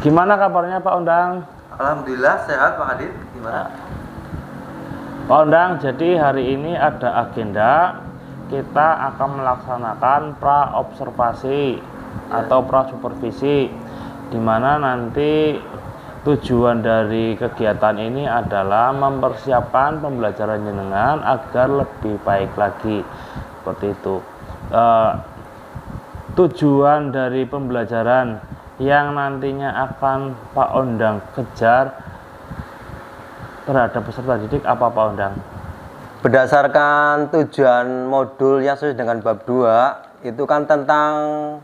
Gimana kabarnya Pak Ondang? Alhamdulillah sehat Pak Adit. Gimana? Pak Ondang, jadi hari ini ada agenda kita akan melaksanakan pra-observasi atau pra-supervisi, di mana nanti tujuan dari kegiatan ini adalah mempersiapkan pembelajaran jenengan agar lebih baik lagi. Seperti itu. Tujuan dari pembelajaran yang nantinya akan Pak Ondang kejar terhadap peserta didik apa Pak Ondang? Berdasarkan tujuan modul yang sesuai dengan bab 2, itu kan tentang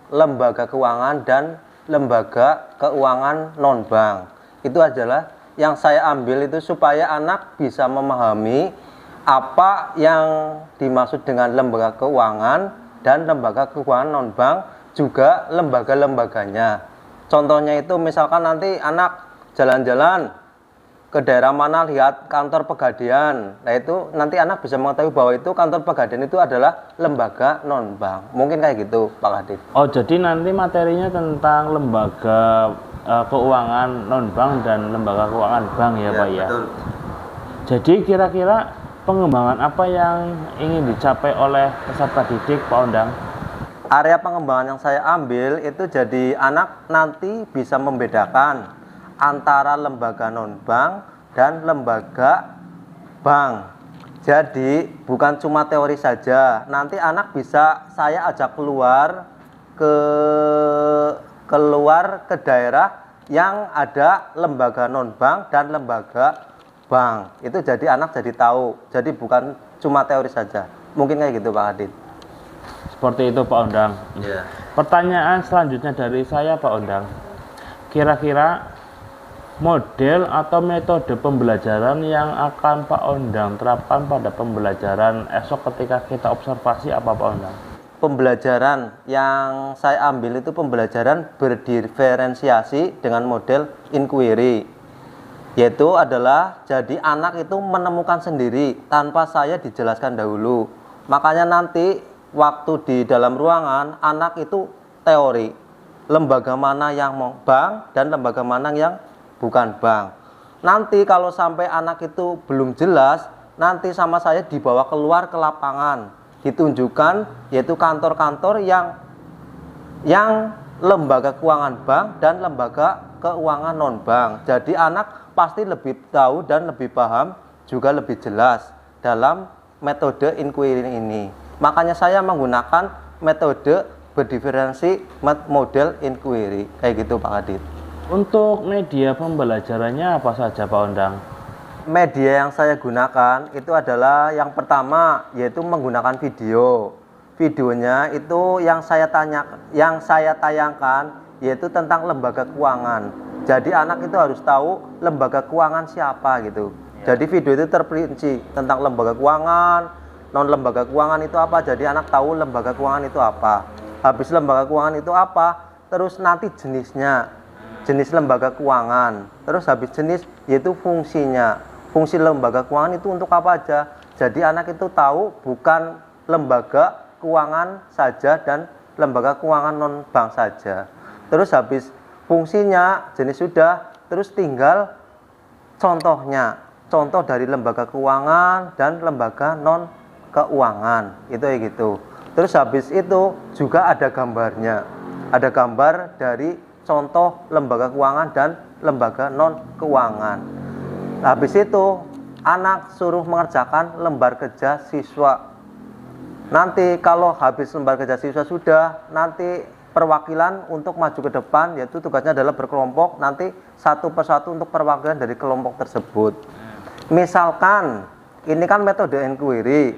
lembaga keuangan dan lembaga keuangan non-bank. Itu adalah yang saya ambil itu supaya anak bisa memahami apa yang dimaksud dengan lembaga keuangan dan lembaga keuangan non-bank, juga lembaga-lembaganya. Contohnya itu misalkan nanti anak jalan-jalan ke daerah mana, lihat kantor Pegadaian. Nah itu nanti anak bisa mengetahui bahwa itu kantor Pegadaian itu adalah lembaga non-bank. Mungkin kayak gitu Pak Adit. Oh, jadi nanti materinya tentang lembaga keuangan non-bank dan lembaga keuangan bank ya Pak ya? Betul. Jadi kira-kira pengembangan apa yang ingin dicapai oleh peserta didik Pak Ondang? Area pengembangan yang saya ambil itu jadi anak nanti bisa membedakan antara lembaga non-bank dan lembaga bank. Jadi bukan cuma teori saja. Nanti anak bisa saya ajak keluar ke daerah yang ada lembaga non-bank dan lembaga bank. Itu jadi anak jadi tahu. Jadi bukan cuma teori saja. Mungkin kayak gitu Pak Adit. Seperti itu Pak Ondang. Yeah. Pertanyaan selanjutnya dari saya Pak Ondang. Kira-kira model atau metode pembelajaran yang akan Pak Ondang terapkan pada pembelajaran esok ketika kita observasi apa Pak Ondang? Pembelajaran yang saya ambil itu pembelajaran berdiferensiasi dengan model inquiry, yaitu adalah jadi anak itu menemukan sendiri tanpa saya dijelaskan dahulu. Makanya nanti waktu di dalam ruangan anak itu teori lembaga mana yang bank dan lembaga mana yang bukan bank. Nanti kalau sampai anak itu belum jelas, nanti sama saya dibawa keluar ke lapangan, ditunjukkan yaitu kantor-kantor yang lembaga keuangan bank dan lembaga keuangan non bank. Jadi anak pasti lebih tahu dan lebih paham, juga lebih jelas dalam metode inquiry ini. Makanya saya menggunakan metode berdiferensi model inquiry kayak gitu Pak Adit. Untuk media pembelajarannya apa saja Pak Ondang? Media yang saya gunakan itu adalah yang pertama yaitu menggunakan video. Videonya itu yang saya tayangkan yaitu tentang lembaga keuangan. Jadi anak itu harus tahu lembaga keuangan siapa gitu. Jadi video itu terperinci tentang lembaga keuangan, non lembaga keuangan itu apa. Jadi anak tahu lembaga keuangan itu apa. Habis lembaga keuangan itu apa, terus nanti jenis lembaga keuangan, terus habis jenis yaitu fungsinya. Fungsi lembaga keuangan itu untuk apa aja. Jadi anak itu tahu bukan lembaga keuangan saja dan lembaga keuangan non bank saja. Terus habis fungsinya jenis sudah, terus tinggal contohnya, contoh dari lembaga keuangan dan lembaga non keuangan itu ya gitu. Terus habis itu juga ada gambarnya, ada gambar dari contoh lembaga keuangan dan lembaga non keuangan. Habis itu anak suruh mengerjakan lembar kerja siswa. Nanti kalau habis lembar kerja siswa sudah, nanti perwakilan untuk maju ke depan, yaitu tugasnya adalah berkelompok, nanti satu persatu untuk perwakilan dari kelompok tersebut. Misalkan ini kan metode inquiry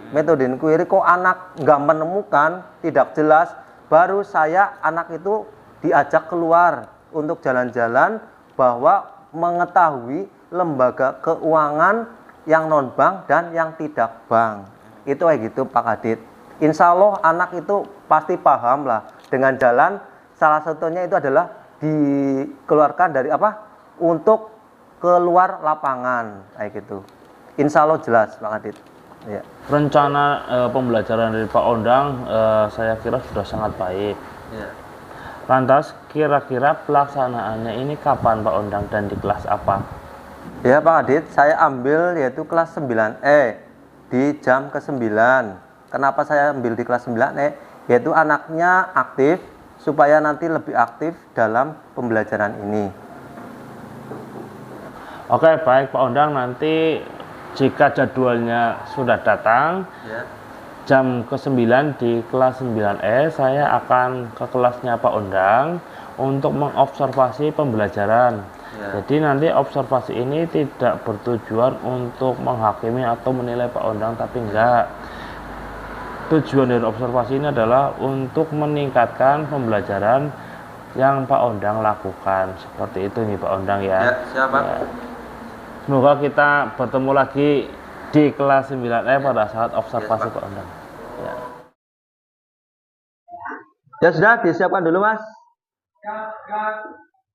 kok anak nggak menemukan, tidak jelas, baru saya anak itu diajak keluar untuk jalan-jalan bahwa mengetahui lembaga keuangan yang non bank dan yang tidak bank. Itu kayak gitu Pak Adit. Insya Allah anak itu pasti paham lah dengan jalan. Salah satunya itu adalah dikeluarkan dari apa, untuk keluar lapangan kayak gitu. Insya Allah jelas Pak Adit. Ya. Rencana pembelajaran dari Pak Ondang saya kira sudah sangat baik. Ya. Lantas kira-kira pelaksanaannya ini kapan Pak Ondang dan di kelas apa? Ya Pak Adit, saya ambil yaitu kelas 9E di jam ke-9. Kenapa saya ambil di kelas 9E? Yaitu anaknya aktif supaya nanti lebih aktif dalam pembelajaran ini. Oke, baik Pak Ondang, nanti jika jadwalnya sudah datang, Ya. jam ke-9 di kelas 9E, saya akan ke kelasnya Pak Ondang untuk mengobservasi pembelajaran. Ya. Jadi nanti observasi ini tidak bertujuan untuk menghakimi atau menilai Pak Ondang, tapi enggak. Tujuan dari observasi ini adalah untuk meningkatkan pembelajaran yang Pak Ondang lakukan. Seperti itu nih Pak Ondang ya. Ya, siapa? Ya. Semoga kita bertemu lagi di kelas 9E pada saat observasi Pak Ondang. Ya. Ya sudah, disiapkan dulu Mas. Siap,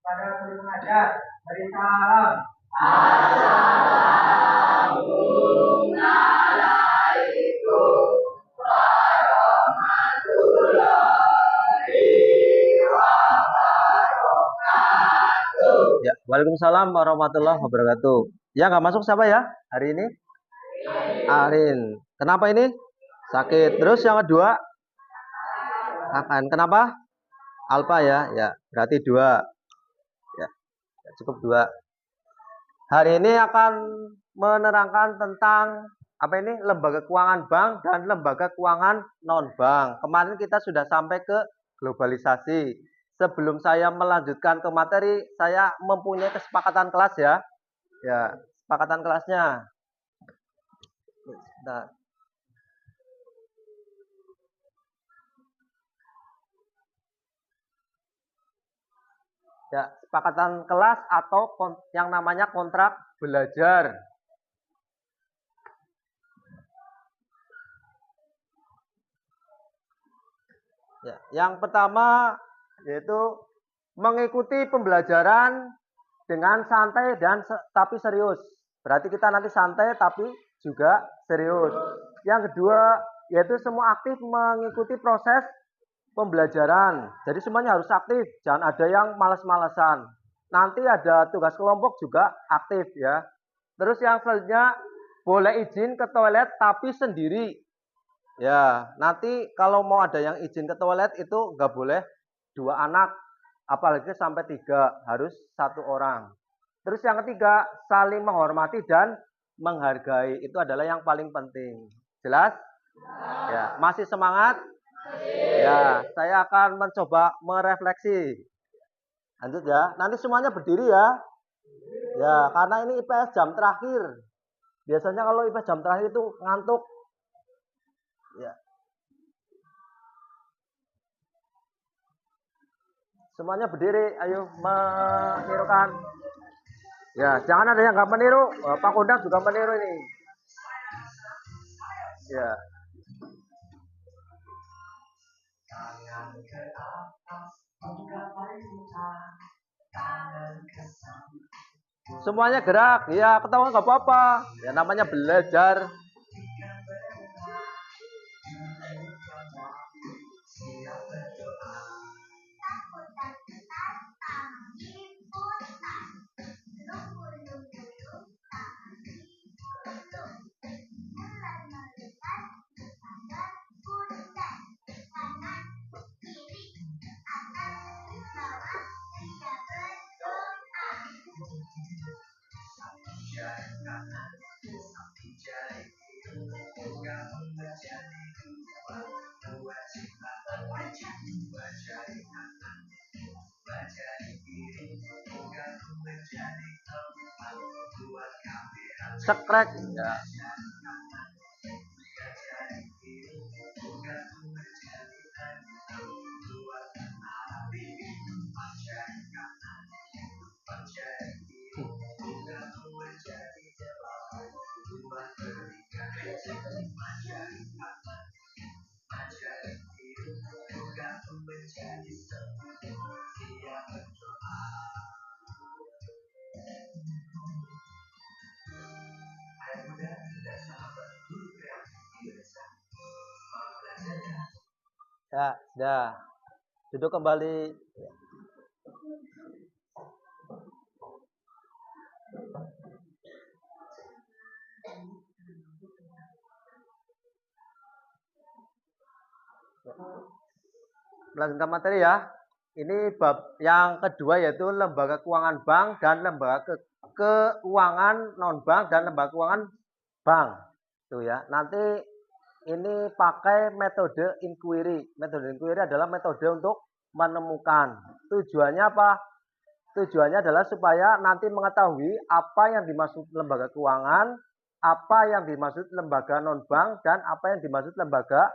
pada guru mengajar. Beri salam. Ya, Waalaikumsalam warahmatullahi wabarakatuh. Ya, nggak masuk siapa ya hari ini? Arin. Kenapa ini? Sakit. Terus yang kedua? Akan. Kenapa? Alfa ya. Ya, berarti 2. Ya, cukup 2. Hari ini akan menerangkan tentang apa ini? Lembaga keuangan bank dan lembaga keuangan non bank. Kemarin kita sudah sampai ke globalisasi. Sebelum saya melanjutkan ke materi, saya mempunyai kesepakatan kelas ya. Ya, kesepakatan kelasnya. Nah, ya, kesepakatan kelas atau yang namanya kontrak belajar. Ya, yang pertama yaitu mengikuti pembelajaran dengan santai dan tapi serius. Berarti kita nanti santai tapi juga serius. Yang kedua yaitu semua aktif mengikuti proses pembelajaran. Jadi semuanya harus aktif, jangan ada yang malas-malasan. Nanti ada tugas kelompok juga aktif ya. Terus yang selanjutnya boleh izin ke toilet tapi sendiri. Ya, nanti kalau mau ada yang izin ke toilet itu nggak boleh 2 anak, apalagi sampai 3, harus 1 orang. Terus yang ketiga, saling menghormati dan menghargai, itu adalah yang paling penting. Jelas? Ya, masih semangat? Ya, saya akan mencoba merefleksi. Lanjut ya, nanti semuanya berdiri ya. Ya, karena ini IPS jam terakhir. Biasanya kalau IPS jam terakhir itu ngantuk. Ya. Semuanya berdiri, ayo menirukan. Ya, jangan ada yang nggak meniru. Pak Kondang juga meniru ini. Ya. Semuanya gerak, ya ketawa nggak apa-apa. Ya namanya belajar. Sekrek. Ya. Ya, sudah. Duduk kembali. Lanjutkan materi ya. Ini bab yang kedua yaitu lembaga keuangan bank dan lembaga keuangan non bank dan lembaga keuangan bank. Tuh ya. Nanti ini pakai metode inquiry. Metode inquiry adalah metode untuk menemukan. Tujuannya apa? Tujuannya adalah supaya nanti mengetahui apa yang dimaksud lembaga keuangan, apa yang dimaksud lembaga non bank, dan apa yang dimaksud lembaga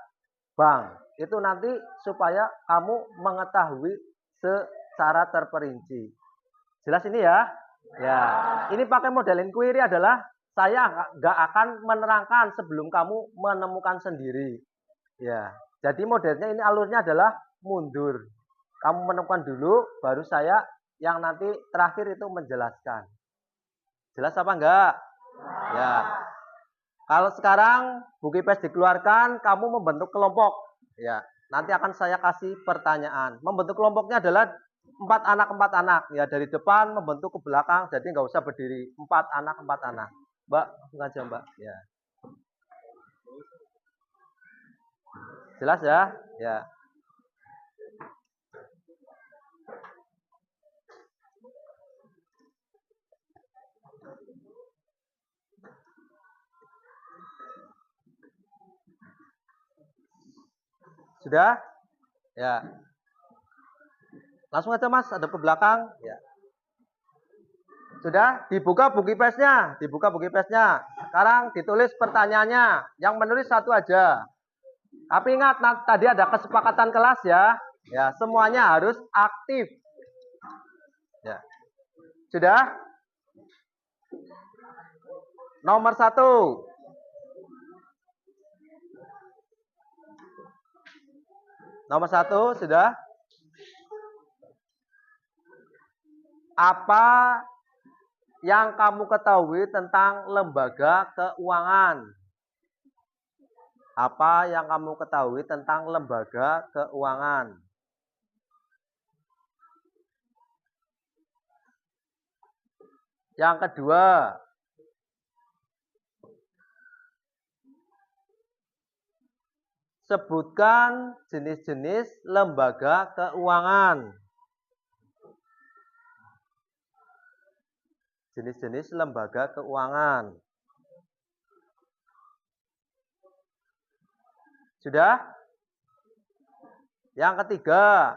bank. Itu nanti supaya kamu mengetahui secara terperinci. Jelas ini ya? Ya. Ini pakai model inquiry adalah saya nggak akan menerangkan sebelum kamu menemukan sendiri. Ya. Jadi modelnya ini alurnya adalah mundur. Kamu menemukan dulu, baru saya yang nanti terakhir itu menjelaskan. Jelas apa enggak? Ya. Kalau sekarang buku IPS dikeluarkan, kamu membentuk kelompok. Ya. Nanti akan saya kasih pertanyaan. Membentuk kelompoknya adalah 4 anak. Ya, dari depan membentuk ke belakang, jadi nggak usah berdiri. 4 anak. Mbak, langsung aja Mbak. Ya. Jelas ya? Ya. Sudah? Ya. Langsung aja Mas, ada ke belakang. Ya. Sudah? Dibuka buku IPS-nya. Sekarang ditulis pertanyaannya. Yang menulis 1 aja. Tapi ingat, tadi ada kesepakatan kelas ya. Ya, semuanya harus aktif. Ya. Sudah? Nomor 1. Nomor 1 sudah? Apa yang kamu ketahui tentang lembaga keuangan? Apa yang kamu ketahui tentang lembaga keuangan? Yang kedua, sebutkan jenis-jenis lembaga keuangan. Jenis-jenis lembaga keuangan. Sudah? Yang ketiga,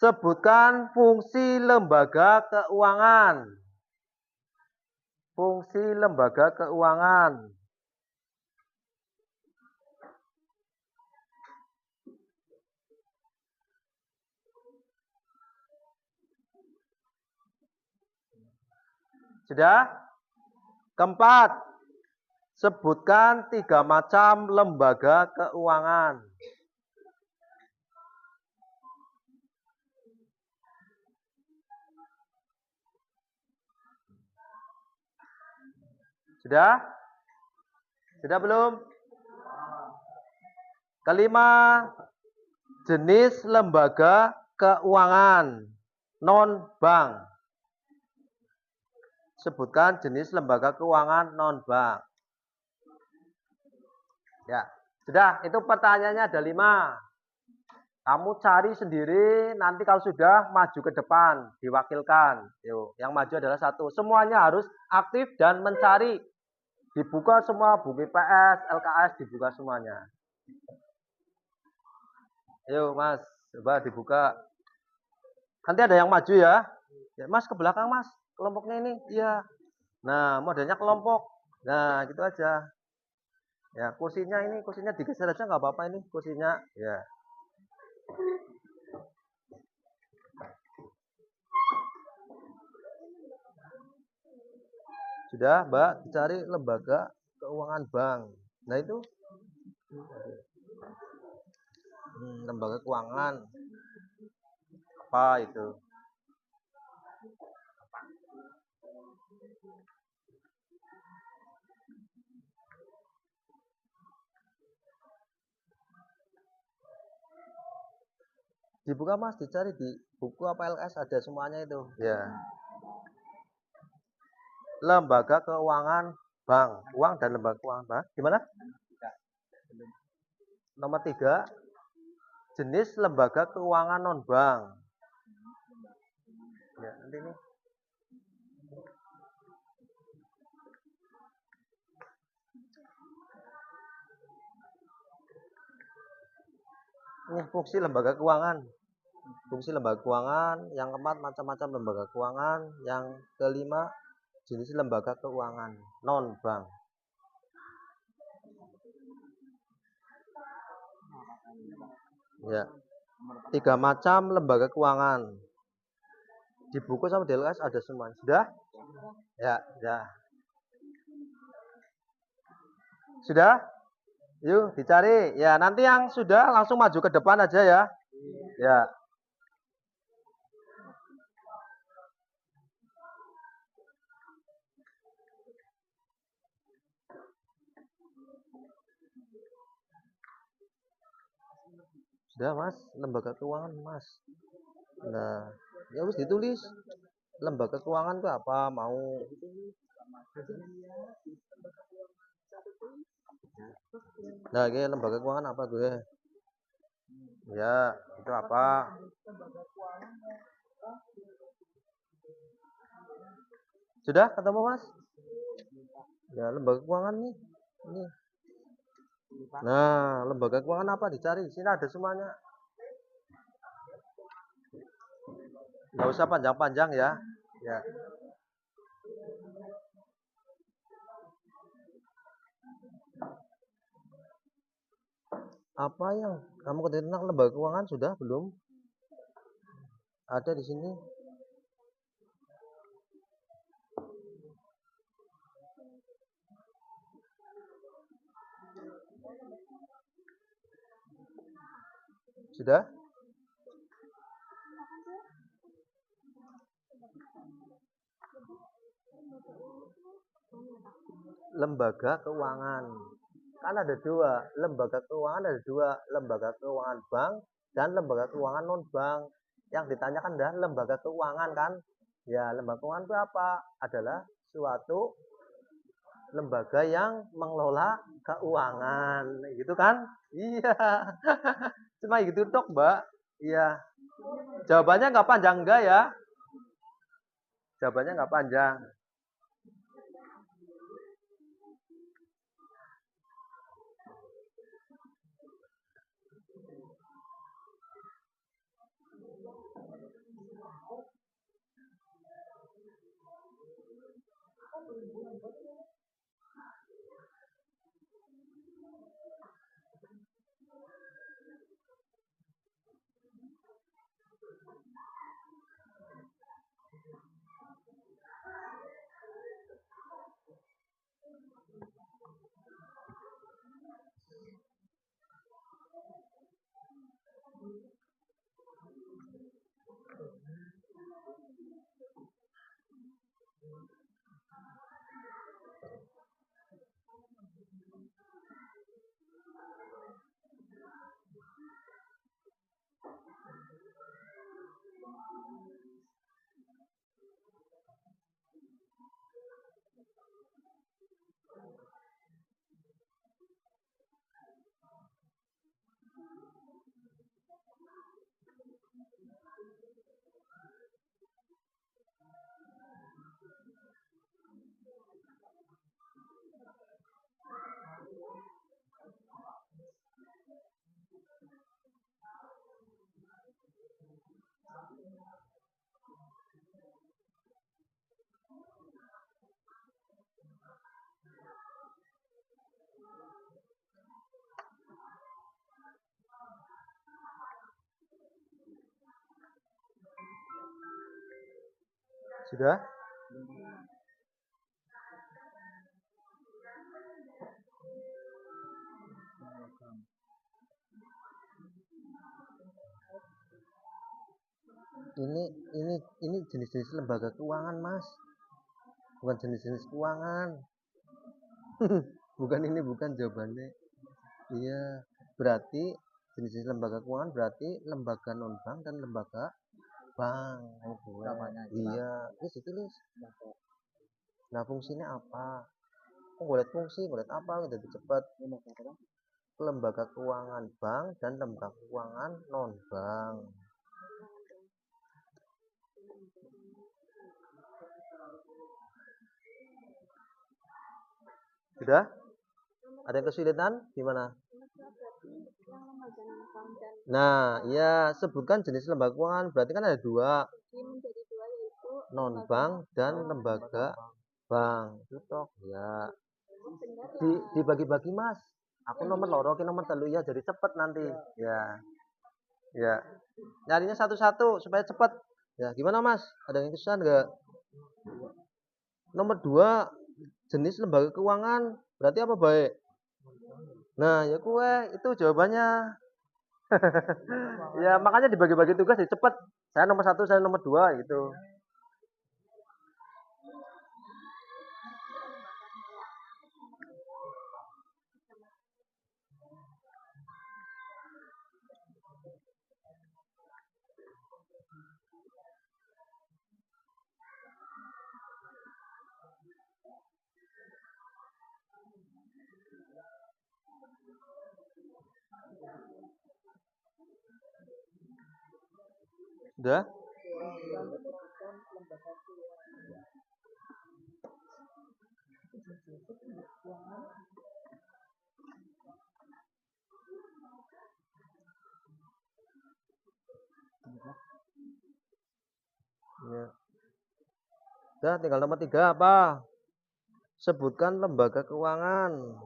sebutkan fungsi lembaga keuangan. Fungsi lembaga keuangan. Sudah? Keempat, sebutkan 3 macam lembaga keuangan. Sudah? Sudah belum? Kelima, jenis lembaga keuangan non-bank. Sebutkan jenis lembaga keuangan non-bank. Ya, sudah. Itu pertanyaannya ada 5. Kamu cari sendiri. Nanti kalau sudah maju ke depan, diwakilkan. Yuk, yang maju adalah 1. Semuanya harus aktif dan mencari. Dibuka semua buku IPS, LKS dibuka semuanya. Yuk Mas, coba dibuka. Nanti ada yang maju ya. Ya Mas, ke belakang Mas. Kelompoknya ini, iya. Nah, modelnya kelompok. Nah, gitu aja. Ya, kursinya digeser aja nggak apa-apa ini kursinya. Ya. Sudah, Mbak, dicari lembaga keuangan bank. Nah, itu lembaga keuangan apa itu? Dibuka Mas, dicari di buku apa LS ada semuanya itu. Ya. Lembaga keuangan bank, uang dan lembaga keuangan bank. Gimana? Nomor 3. jenis lembaga keuangan non bank. Ya, nanti ini. Ini fungsi lembaga keuangan. Fungsi lembaga keuangan. Yang keempat, macam-macam lembaga keuangan. Yang kelima, jenis lembaga keuangan non bank. Ya, 3 macam lembaga keuangan. Di buku sama di LKS ada semua. Sudah? Ya, ya. Sudah? Yuk, dicari. Ya, nanti yang sudah langsung maju ke depan aja ya. Ya. Sudah, Mas. Lembaga keuangan, Mas. Nah, ya harus ditulis. Lembaga keuangan itu apa? Mau. Nah, ini lembaga keuangan apa gue? Ya, itu apa? Sudah ketemu, Mas? Ya, lembaga keuangan nih. Ini. Nah, lembaga keuangan apa? Dicari. Di sini ada semuanya. Nggak usah panjang-panjang ya. Ya. Apa yang kamu ketahui tentang lembaga keuangan? Sudah belum? Ada di sini. Sudah? Lembaga keuangan. Kan ada 2. Lembaga keuangan ada 2. Lembaga keuangan bank dan lembaga keuangan non bank. Yang ditanyakan adalah lembaga keuangan kan? Ya, lembaga keuangan itu apa? Adalah suatu lembaga yang mengelola keuangan, gitu kan? Iya. Cuma gitu tok, Mbak. Iya. Jawabannya nggak panjang enggak ya? Jawabannya nggak panjang. Sudah? Ini jenis-jenis lembaga keuangan, Mas. Bukan jenis-jenis keuangan. Bukan ini, bukan jawabannya. Iya, berarti jenis-jenis lembaga keuangan berarti lembaga non bank dan lembaga bank. Iya, terus ditulis. Nah, fungsinya apa? Gue lihat fungsi, gue lihat apa, udah cepet. lembaga keuangan bank dan lembaga keuangan non bank. Sudah? Ada yang kesulitan? Gimana? Nah, ya sebutkan jenis lembaga keuangan. Berarti kan ada dua, non bank dan lembaga bank. Itu ya. Dibagi-bagi mas. Aku nomor loro, nomor telu ya. Jadi cepet nanti. Ya, ya. Nyarinya satu-satu supaya cepet. Ya, gimana mas? Ada yang kesulitan nggak? Nomor 2 jenis lembaga keuangan. Berarti apa baik? Nah, ya kue itu jawabannya. Ya makanya dibagi-bagi tugas ya cepet. Saya nomor 1, saya nomor 2 gitu. Udah? Ya. Udah, tinggal nomor 3 apa? Sebutkan lembaga keuangan.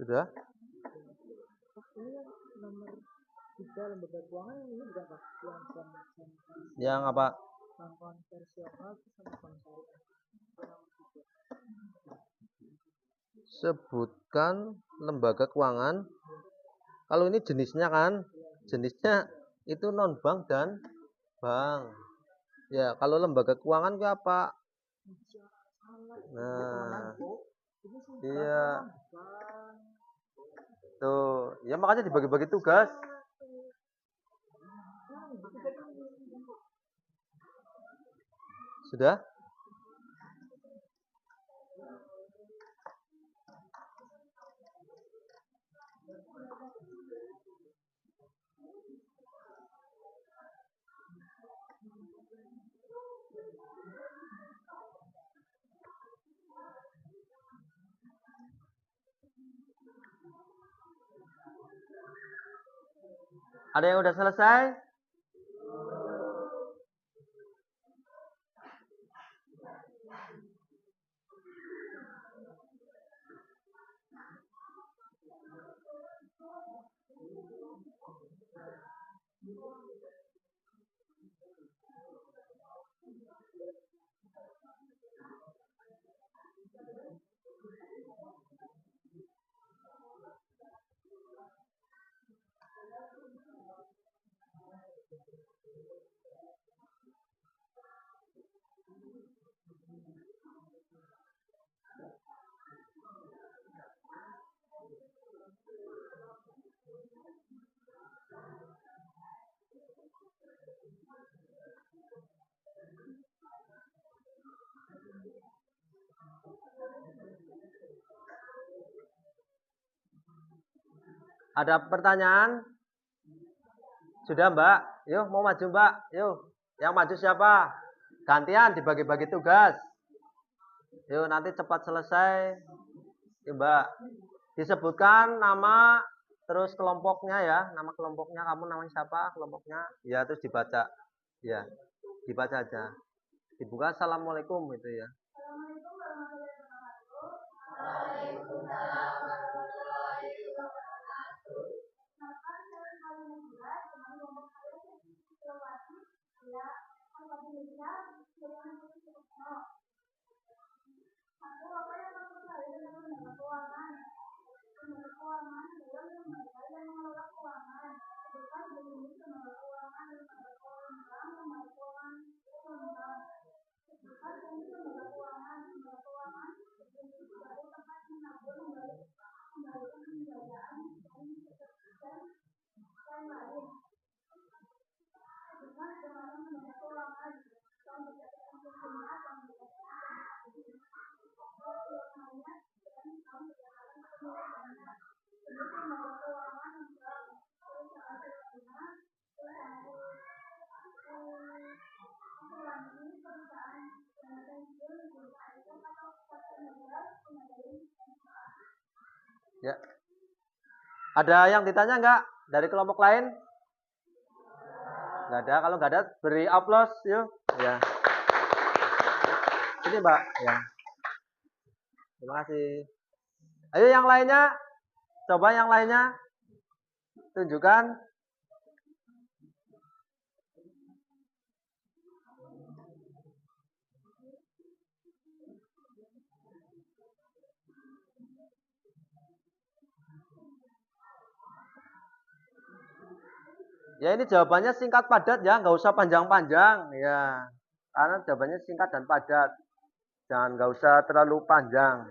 Sudah? Nomor 3 lembaga keuangan ini bukan Pak? Yang apa? Bank konvensional sama bank syariah. Sebutkan lembaga keuangan. Kalau ini jenisnya kan? Jenisnya itu non bank dan bank. Ya, kalau lembaga keuangan itu apa? Nah, iya. Tuh, ya makanya dibagi-bagi tugas. Sudah? Ada yang udah selesai? Ada pertanyaan? Sudah Mbak? Yuk mau maju Mbak? Yuk. Yang maju siapa? Gantian dibagi-bagi tugas. Yuk nanti cepat selesai. Yuk Mbak. Disebutkan nama terus kelompoknya ya. Nama kelompoknya kamu namanya siapa? Kelompoknya. Ya terus dibaca. Ya. Dibaca aja. Dibuka assalamualaikum itu ya. Ya. Ada yang ditanya nggak dari kelompok lain? Nggak ada. Kalau nggak ada, beri aplaus, yuk. Ya. Sini, Mbak. Ya. Terima kasih. Ayo yang lainnya. Coba yang lainnya. Tunjukkan. Ya ini jawabannya singkat padat ya, nggak usah panjang-panjang ya. Karena jawabannya singkat dan padat. Jangan nggak usah terlalu panjang.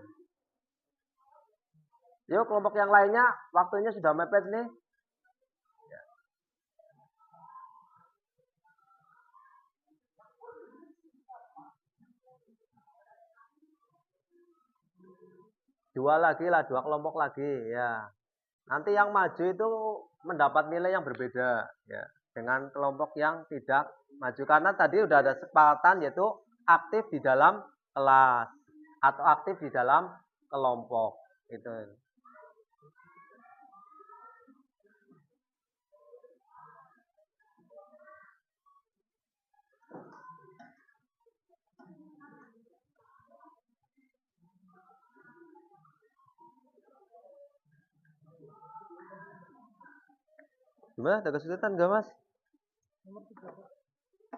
Yuk kelompok yang lainnya, waktunya sudah mepet nih. Dua lagi lah, dua kelompok lagi ya. Nanti yang maju itu mendapat nilai yang berbeda ya dengan kelompok yang tidak maju karena tadi udah ada kesepakatan yaitu aktif di dalam kelas atau aktif di dalam kelompok itu. Gimana? Ada kesulitan nggak, Mas?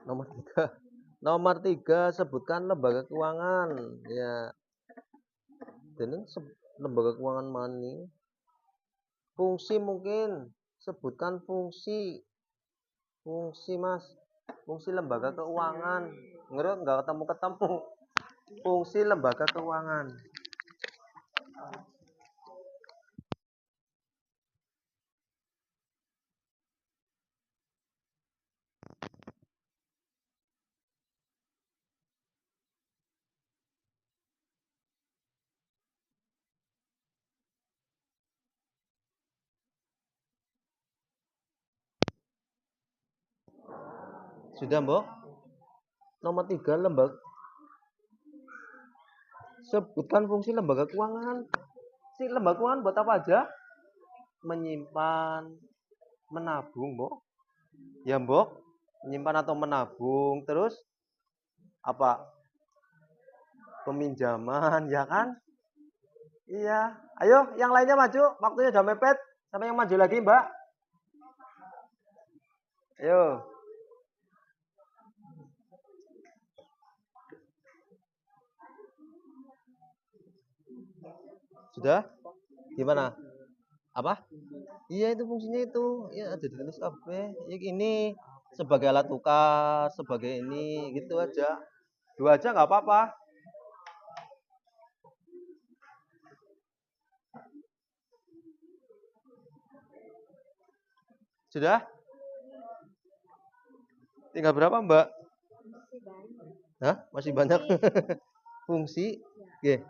Nomor 3. Nomor 3 sebutkan lembaga keuangan. Ya. Dan lembaga keuangan mana? Fungsi mungkin. Sebutkan fungsi. Fungsi, Mas. Fungsi lembaga keuangan. Nggak ketemu-ketemu. Fungsi lembaga keuangan. Sudah, Mbok? Nomor 3 lembaga. Sebutkan fungsi lembaga keuangan. Si lembaga keuangan buat apa aja? Menyimpan, menabung, Mbok. Ya, Mbok. Menyimpan atau menabung. Terus apa? Peminjaman, ya kan? Iya. Ayo, yang lainnya maju. Waktunya udah mepet. Sama yang maju lagi, Mbak. Ayo. Sudah? Gimana? Apa? Iya itu fungsinya itu. Ya ada ditulis KB. Ya, ini sebagai alat tukar, sebagai ini gitu aja. 2 aja nggak apa-apa. Sudah? Tinggal berapa, Mbak? Hah? Masih banyak. Fungsi? Oke.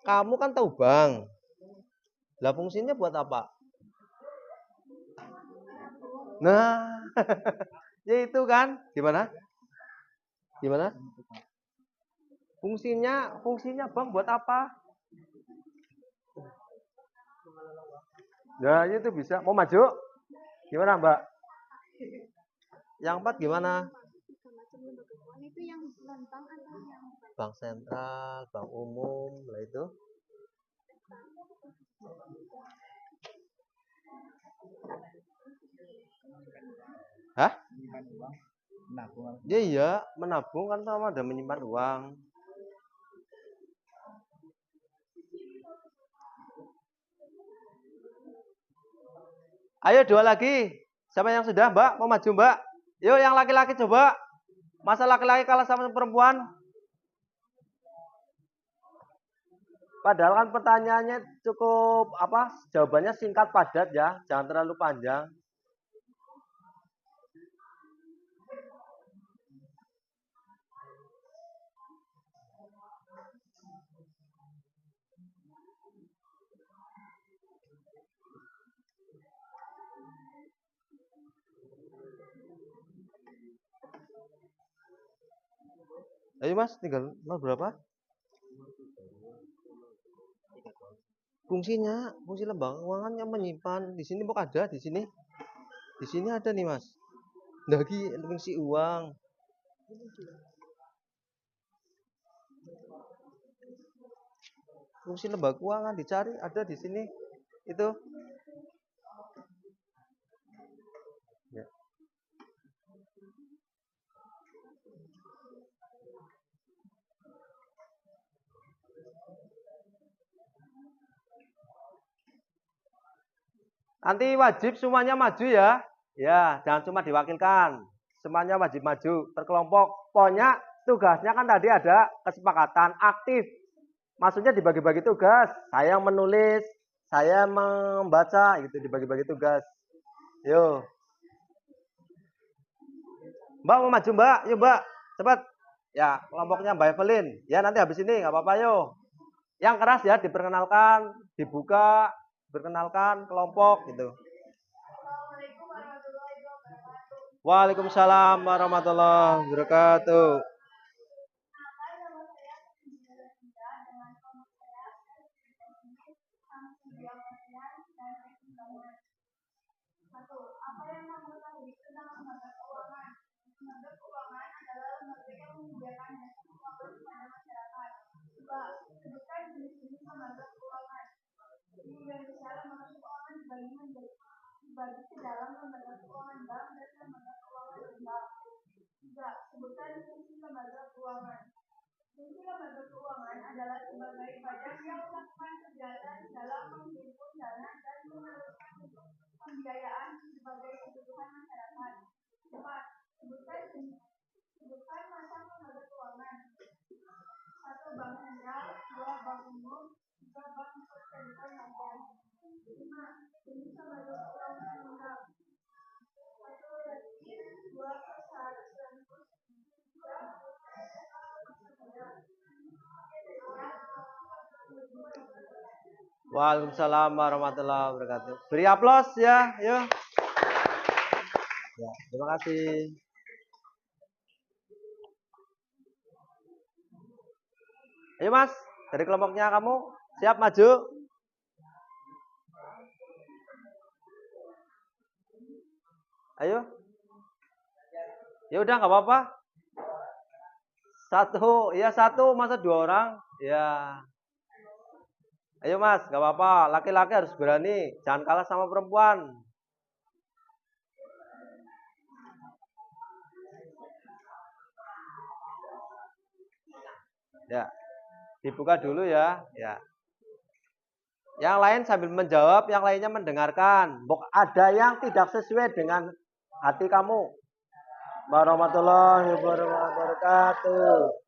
Kamu kan tahu bank. Lah fungsinya buat apa? Nah, ya itu kan. Gimana? Gimana? Fungsinya bank buat apa? Nah, itu bisa. Mau maju? Gimana, Mbak? Yang 4 gimana? Bank sentral, bank umum, lah itu. Hah? menabung. Ya iya, menabung kan sama ada menyimpan uang. Ayo dua lagi. Siapa yang sudah, Mbak? Mau maju, Mbak? Yuk yang laki-laki coba. Masa laki-laki kalah sama perempuan? Padahal kan pertanyaannya cukup apa? Jawabannya singkat padat ya, jangan terlalu panjang. Ayo Mas, tinggal berapa? Fungsinya, fungsi lembaga keuangan yang menyimpan. Di sini bukan ada, di sini. Di sini ada nih, Mas. Lagi fungsi uang. Fungsi lembaga keuangan dicari ada di sini. Itu. Ya. Nanti wajib semuanya maju ya. Ya, jangan cuma diwakilkan. Semuanya wajib maju, berkelompok. Pokoknya tugasnya kan tadi ada kesepakatan aktif. Maksudnya dibagi-bagi tugas. Saya yang menulis, saya membaca, gitu dibagi-bagi tugas. Yuk. Mbak mau maju Mbak, yuk Mbak, cepat. Ya, kelompoknya Mbak Evelyn. Ya nanti habis ini nggak apa-apa yuk. Yang keras ya diperkenalkan, dibuka, berkenalkan kelompok gitu. Waalaikumsalam warahmatullahi wabarakatuh. Apa yang kamu ketahui tentang lembaga keuangan? Lembaga keuangan adalah lembaga yang menyediakan jasa keuangan kepada masyarakat. Coba sebutkan jenis-jenis lembaga keuangan. Di Indonesia lembaga keuangan dibagi ke dalam lembaga keuangan bank dan lembaga keuangan bank. Juga sebutkan fungsi lembaga keuangan. Fungsi lembaga keuangan adalah sebagai badan yang melakukan kegiatan dalam menghimpun dana dan menyalurkan pembiayaan sebagai kebutuhan masyarakat. 4. Sebutkan macam lembaga keuangan. 1. Bank sentral, 2. Bank umum, 3. Bank kredit modern. 5. Jenis lembaga keuangan lengkap. 1. Rekening, 2. Perusahaan asuransi, 3. Waalaikumsalam warahmatullahi wabarakatuh. Beri aplaus ya, yuk. Ya, terima kasih. Ayo Mas, dari kelompoknya kamu siap maju? Ayo. Ya udah nggak apa-apa. Satu, masa 2 orang? Ya. Ayo Mas, nggak apa-apa. Laki-laki harus berani, jangan kalah sama perempuan. Ya, dibuka dulu ya. Ya. Yang lain sambil menjawab, yang lainnya mendengarkan. Ada yang tidak sesuai dengan hati kamu. Warahmatullahi wabarakatuh.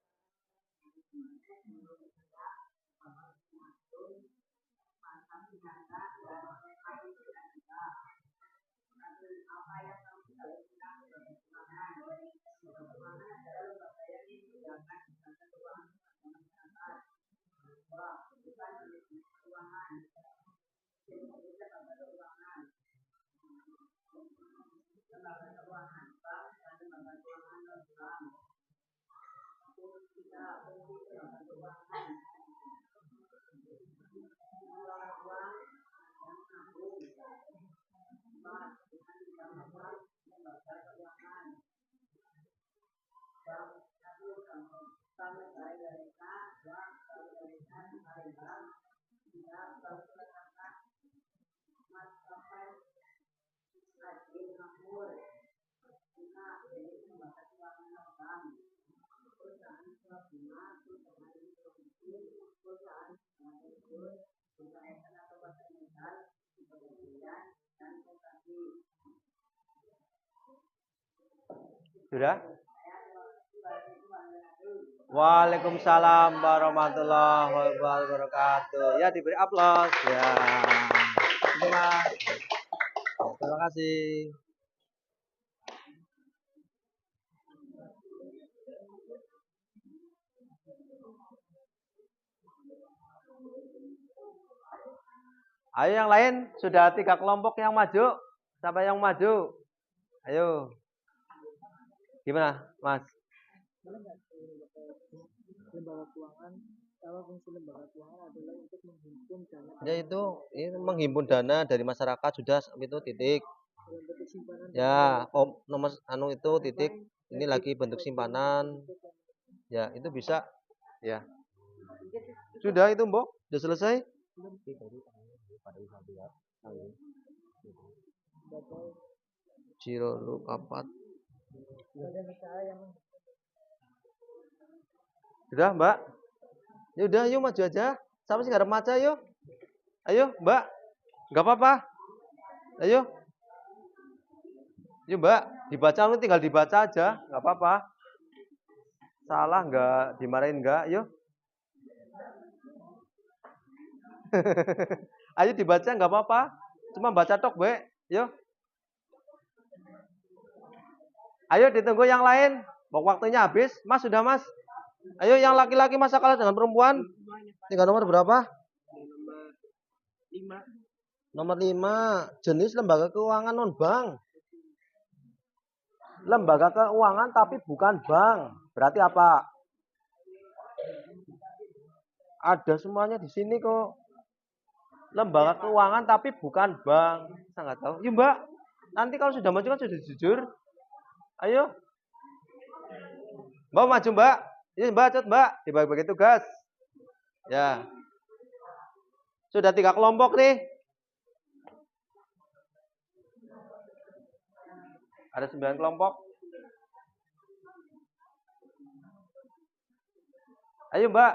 Sudah? Waalaikumsalam warahmatullahi wabarakatuh. Ya, diberi aplaus. Ya. Terima kasih. Ayo yang lain, sudah 3 kelompok yang maju. Siapa yang maju? Ayo. Gimana, Mas? Lembaga keuangan, kalau fungsi lembaga keuangan adalah untuk menghimpun dana Ya itu menghimpun dana dari masyarakat sudah itu titik. dalam bentuk simpanan Ya, nomor anu itu titik. Ini lagi bentuk simpanan. Ya, itu bisa. Ya. Sudah itu, Mbok? Sudah selesai? Ciro lu kapat. Sudah, Mbak? Ya udah, yuk maju aja. Sama sih nggak ada maca, yuk. Ayo, Mbak. Nggak apa-apa. Ayo. Yuk, Mbak. Dibaca, lu tinggal dibaca aja. Nggak apa-apa. Salah nggak? Dimarahin nggak? Yuk. Ayo dibaca, nggak apa-apa. Cuma baca tok, Mbak. Yuk. Ayo ditunggu yang lain. Waktunya habis. Mas, sudah, Mas? Ayo yang laki-laki masa kalah dengan perempuan? Tinggal nomor berapa? Nomor 5. Jenis lembaga keuangan non bank. Lembaga keuangan tapi bukan bank. Berarti apa? Ada semuanya di sini kok. Lembaga keuangan tapi bukan bank. Saya nggak tahu. Yuk, Mbak. Nanti kalau sudah maju kan sudah jujur. Ayo. Mbak maju, Mbak. Ini Mbak, cut, Mbak. Dibagi-bagi tugas. Ya. Sudah 3 kelompok nih. Ada 9 kelompok. Ayo, Mbak.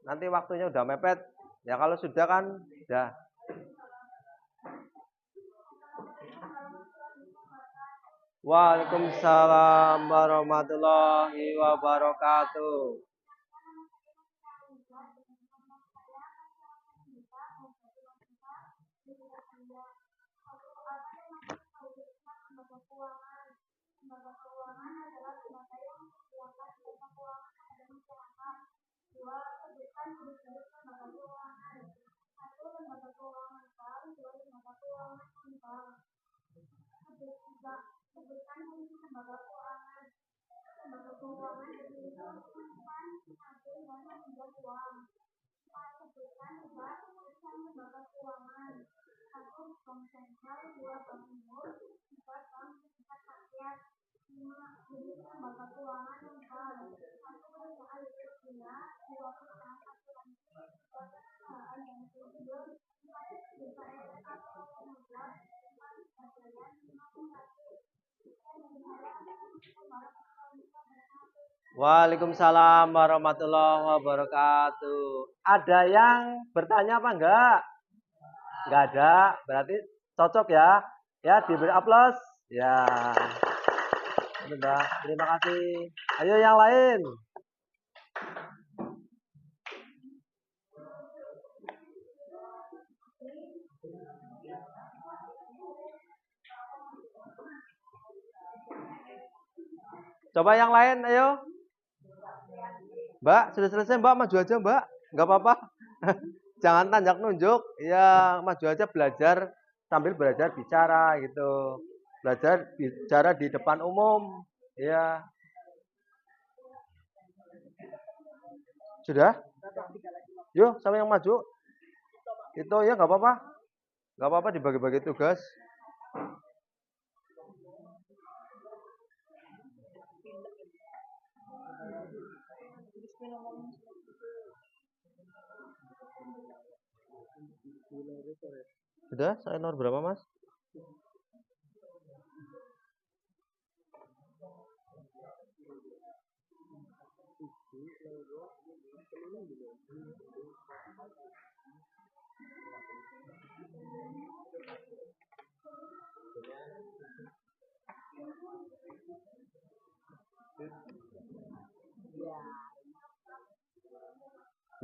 Nanti waktunya udah mepet. Ya kalau sudah kan, udah. Waalaikumsalam warahmatullahi wabarakatuh. Waalaikumsalam warahmatullahi wabarakatuh. Ada yang bertanya apa enggak? Enggak ada, berarti cocok ya. Ya, diberi aplaus. Ya. Sudah, terima kasih. Ayo yang lain. Coba yang lain, ayo. Mbak, sudah selesai, Mbak. Maju aja, Mbak. Enggak apa-apa. Jangan tanjak nunjuk. Ya, maju aja belajar sambil belajar bicara gitu. Belajar bicara di depan umum. Ya. Sudah? Yuk, sama yang maju. Itu ya enggak apa-apa. Enggak apa-apa dibagi-bagi tugas. Sudah? Saya nomor berapa, Mas?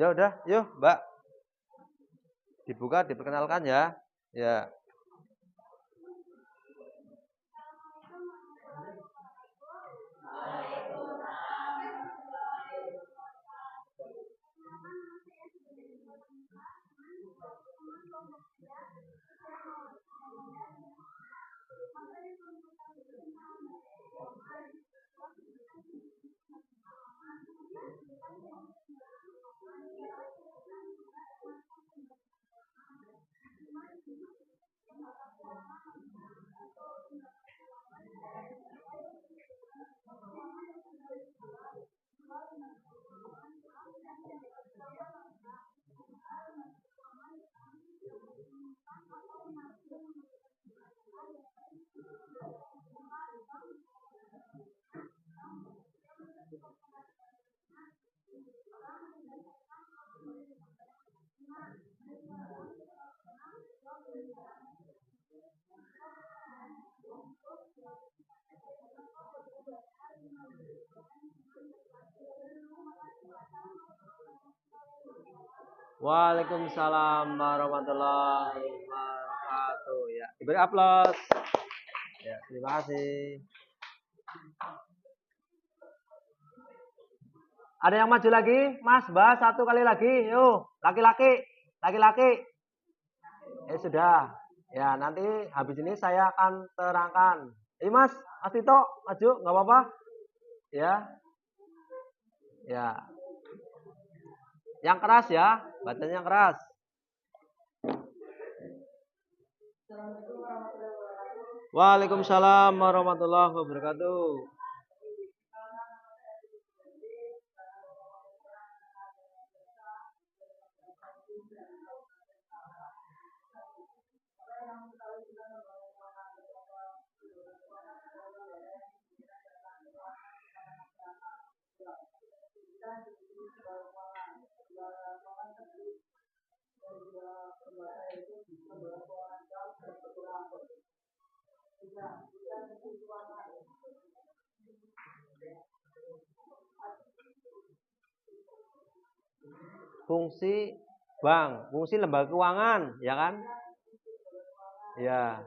Ya udah, yuk Mbak. Dibuka, diperkenalkan ya. Ya. Waalaikumsalam warahmatullahi wabarakatuh. Ya, diberi aplaus. Ya, terima kasih. Ada yang maju lagi? Mas, Mbak, satu kali lagi. Yuk, laki-laki. Laki-laki. Sudah. Ya, nanti habis ini saya akan terangkan. Mas, Mas Tito, maju, nggak apa-apa. Ya. Ya. Yang keras ya, bacanya yang keras. Waalaikumsalam warahmatullahi wabarakatuh. Fungsi bank, fungsi lembaga keuangan, ya kan? Ya.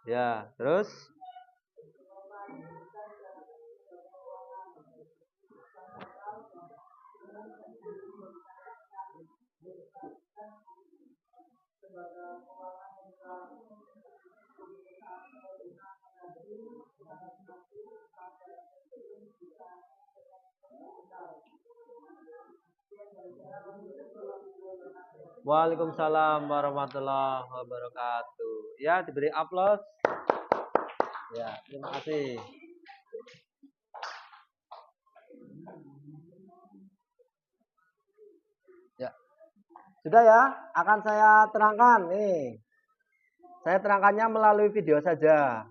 Ya, terus Waalaikumsalam warahmatullahi wabarakatuh. Ya, diberi aplaus. Ya, terima kasih. Ya. Sudah ya, akan saya terangkan nih. Saya terangkannya melalui video saja.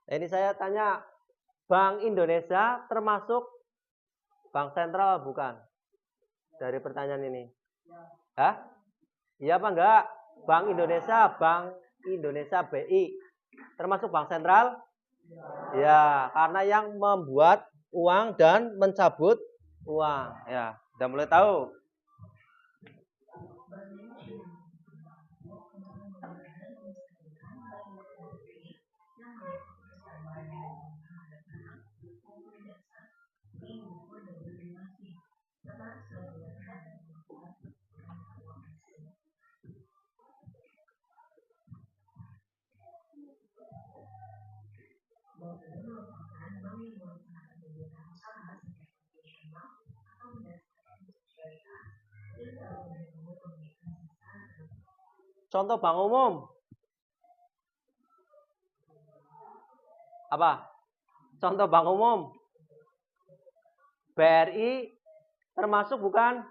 Ini saya tanya, Bank Indonesia termasuk bank sentral bukan? Dari pertanyaan ini. Hah? Iya apa enggak? Bank Indonesia BI termasuk bank sentral? Ya, karena yang membuat uang dan mencabut uang. Ya, udah mulai tahu. Contoh bank umum. Apa? Contoh bank umum. BRI termasuk bukan?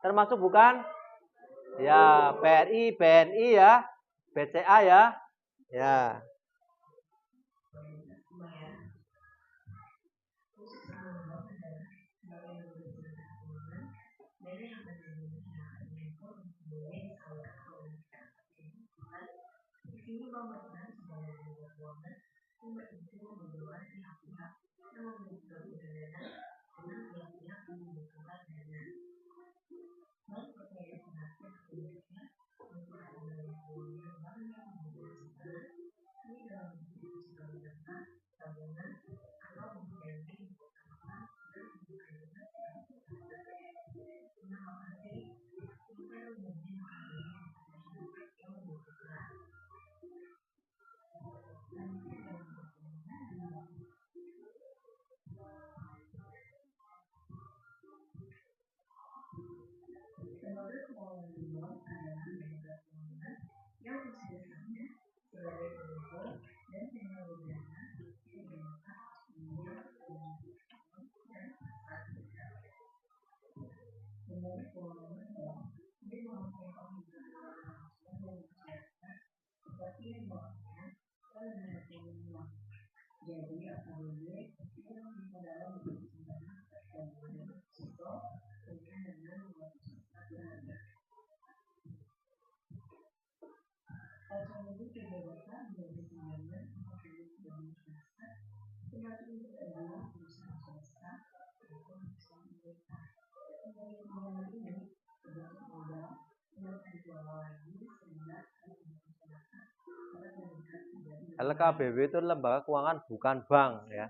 Termasuk bukan? Ya, BRI, BNI ya. BCA ya. Ya. LKBW itu lembaga keuangan bukan bank ya.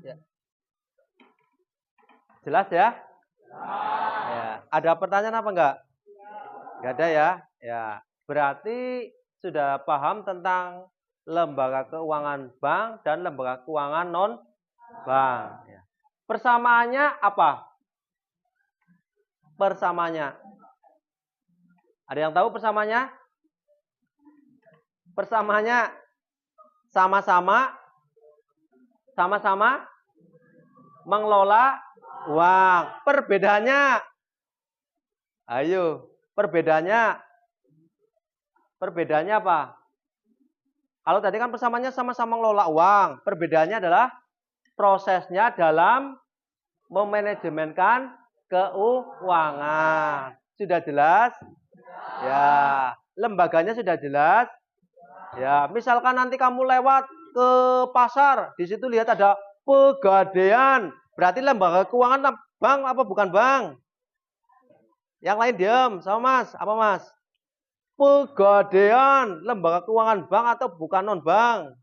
Ya. Jelas ya? Ya. Ada pertanyaan apa enggak? Enggak ada ya? Ya. Berarti sudah paham tentang lembaga keuangan bank dan lembaga keuangan non bank. Ya. Persamaannya apa? Persamaannya. Ada yang tahu persamaannya? Persamaannya sama-sama mengelola uang. Perbedaannya, ayo, perbedaannya apa? Kalau tadi kan persamaannya sama-sama mengelola uang. Perbedaannya adalah prosesnya dalam memanajemenkan keuangan. Sudah jelas? Ya, lembaganya sudah jelas? Ya, misalkan nanti kamu lewat ke pasar, di situ lihat ada Pegadaian. Berarti lembaga keuangan bank apa bukan bank? Yang lain diam, sama Mas. Apa Mas? Pegadaian, lembaga keuangan bank atau bukan non bank?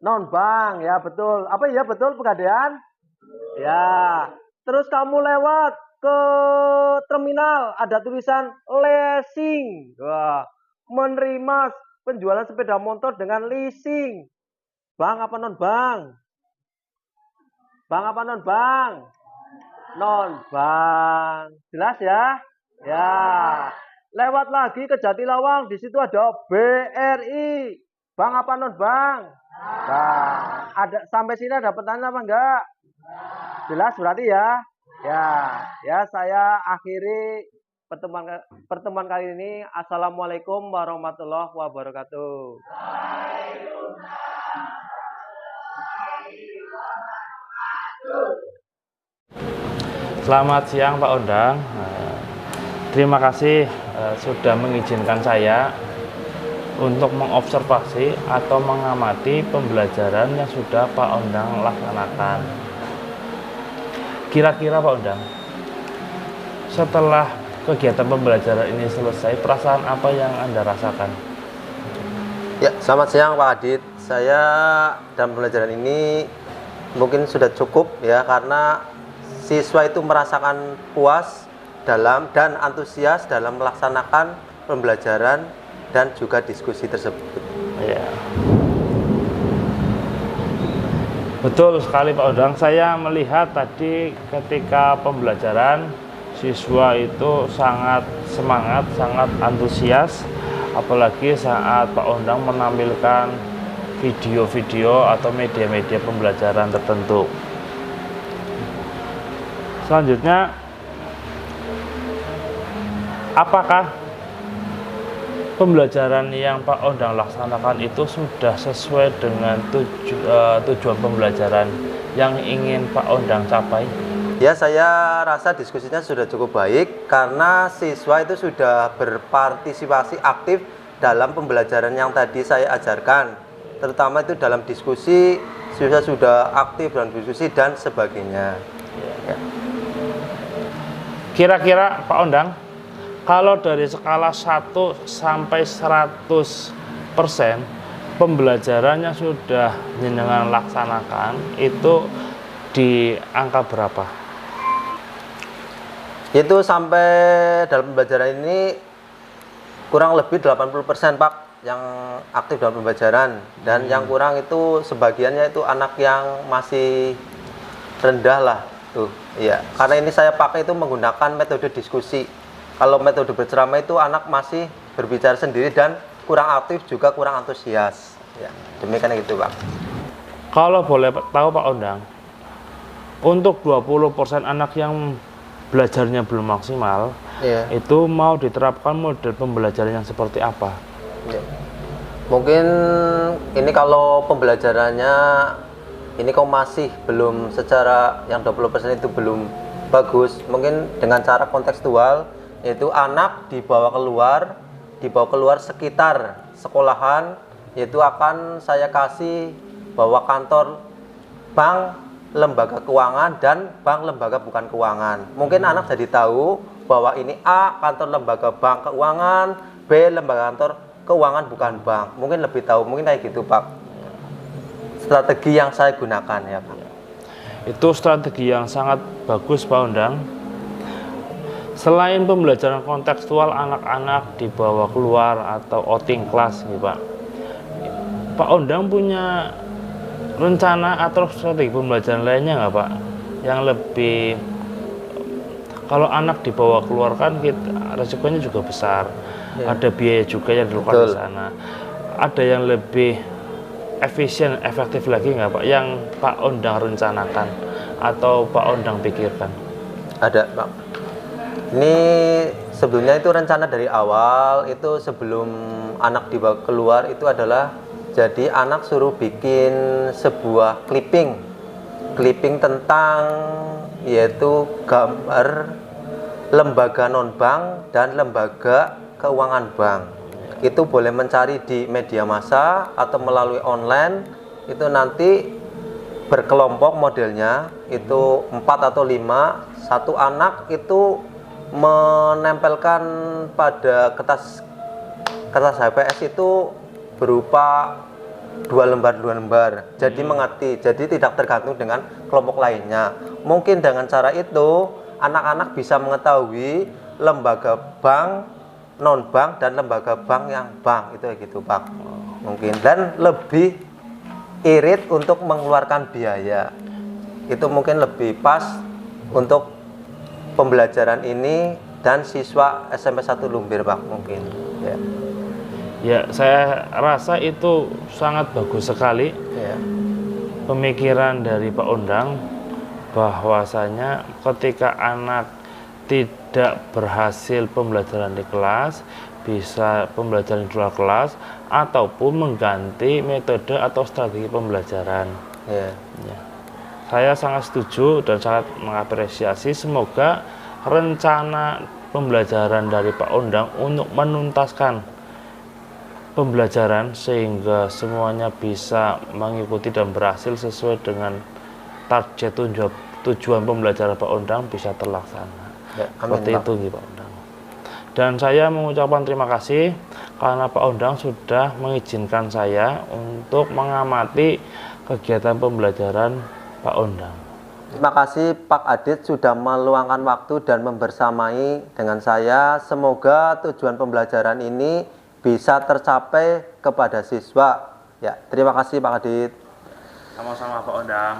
Non bank, ya betul. Apa ya betul Pegadaian? Ya. Terus kamu lewat ke terminal, ada tulisan leasing. Wah, menerima penjualan sepeda motor dengan leasing. Bank apa non bank? Bank apa non bank? Non bank. Jelas ya? Ya. Lewat lagi ke Jatilawang, di situ ada BRI. Bank apa non bank? Bank. Ada sampai sini ada pertanyaan apa enggak? Jelas berarti ya? Ya, saya akhiri pertemuan kali ini. Assalamualaikum warahmatullahi wabarakatuh. Selamat siang Pak Ondang. Terima kasih sudah mengizinkan saya untuk mengobservasi atau mengamati pembelajaran yang sudah Pak Ondang laksanakan. Kira-kira Pak Ondang, setelah kegiatan pembelajaran ini selesai, perasaan apa yang Anda rasakan? Ya, selamat siang Pak Adit. Saya dalam pembelajaran ini mungkin sudah cukup ya, karena siswa itu merasakan puas dalam dan antusias dalam melaksanakan pembelajaran dan juga diskusi tersebut. Ya. Betul sekali Pak Ondang. Saya melihat tadi ketika pembelajaran siswa itu sangat semangat, sangat antusias, apalagi saat Pak Ondang menampilkan video-video atau media-media pembelajaran tertentu. Selanjutnya, apakah pembelajaran yang Pak Ondang laksanakan itu sudah sesuai dengan tujuan pembelajaran yang ingin Pak Ondang capai? Ya, saya rasa diskusinya sudah cukup baik karena siswa itu sudah berpartisipasi aktif dalam pembelajaran yang tadi saya ajarkan. Terutama itu dalam diskusi, siswa sudah aktif dalam diskusi dan sebagainya. Ya. Kira-kira Pak Ondang, kalau dari skala 1 sampai 100% pembelajarannya sudah jenengan laksanakan, itu di angka berapa? Itu sampai dalam pembelajaran ini kurang lebih 80% Pak yang aktif dalam pembelajaran, dan yang kurang itu sebagiannya itu anak yang masih rendah lah tuh. Iya, karena ini saya pakai itu menggunakan metode diskusi. Kalau metode berceramah itu anak masih berbicara sendiri dan kurang aktif, juga kurang antusias. Ya, demikian itu Pak. Kalau boleh tahu Pak Ondang, untuk 20% anak yang belajarnya belum maksimal, itu mau diterapkan model pembelajaran yang seperti apa? Ya. Mungkin ini kalau pembelajarannya ini kok masih belum, secara yang 20% itu belum bagus, mungkin dengan cara kontekstual, yaitu anak dibawa keluar sekitar sekolahan, yaitu akan saya kasih bahwa kantor bank lembaga keuangan dan bank lembaga bukan keuangan. Mungkin anak jadi tahu bahwa ini A kantor lembaga bank keuangan, B lembaga kantor keuangan bukan bank. Mungkin lebih tahu, mungkin kayak gitu Pak. strategi yang saya gunakan ya Pak. Itu strategi yang sangat bagus Pak Ondang. Selain pembelajaran kontekstual anak-anak dibawa keluar atau outing kelas nih Pak, Pak Ondang punya rencana atau strategi pembelajaran lainnya nggak Pak? Yang lebih, kalau anak dibawa keluar kan resikonya juga besar, ada biaya juga yang dikeluarkan di sana. Ada yang lebih efisien, efektif lagi nggak Pak? Yang Pak Ondang rencanakan atau Pak Ondang pikirkan? Ada Pak. Ini sebelumnya itu rencana dari awal itu sebelum anak dibawa keluar itu adalah jadi anak suruh bikin sebuah clipping tentang yaitu gambar lembaga non-bank dan lembaga keuangan bank. Itu boleh mencari di media massa atau melalui online, itu nanti berkelompok modelnya itu 4 atau 5, satu anak itu menempelkan pada kertas HPS itu berupa 2 lembar, jadi mengerti, jadi tidak tergantung dengan kelompok lainnya. Mungkin dengan cara itu anak-anak bisa mengetahui lembaga bank, non bank dan lembaga bank yang bank, itu gitu Pak. Mungkin dan lebih irit untuk mengeluarkan biaya, itu mungkin lebih pas untuk pembelajaran ini dan siswa SMP 1 Lumbir Pak mungkin ya. Ya, saya rasa itu sangat bagus sekali Ya. pemikiran dari Pak Ondang, bahwasanya ketika anak tidak berhasil pembelajaran di kelas, bisa pembelajaran di luar kelas ataupun mengganti metode atau strategi pembelajaran. Ya. Ya. Saya sangat setuju dan sangat mengapresiasi. Semoga rencana pembelajaran dari Pak Ondang untuk menuntaskan pembelajaran sehingga semuanya bisa mengikuti dan berhasil sesuai dengan target tujuan pembelajaran Pak Ondang bisa terlaksana. Ya, seperti itu Pak Ondang. Dan saya mengucapkan terima kasih karena Pak Ondang sudah mengizinkan saya untuk mengamati kegiatan pembelajaran Pak Ondang. Terima kasih Pak Adit sudah meluangkan waktu dan membersamai dengan saya. Semoga tujuan pembelajaran ini bisa tercapai kepada siswa. Ya, terima kasih Pak Adit. Sama-sama Pak Ondang.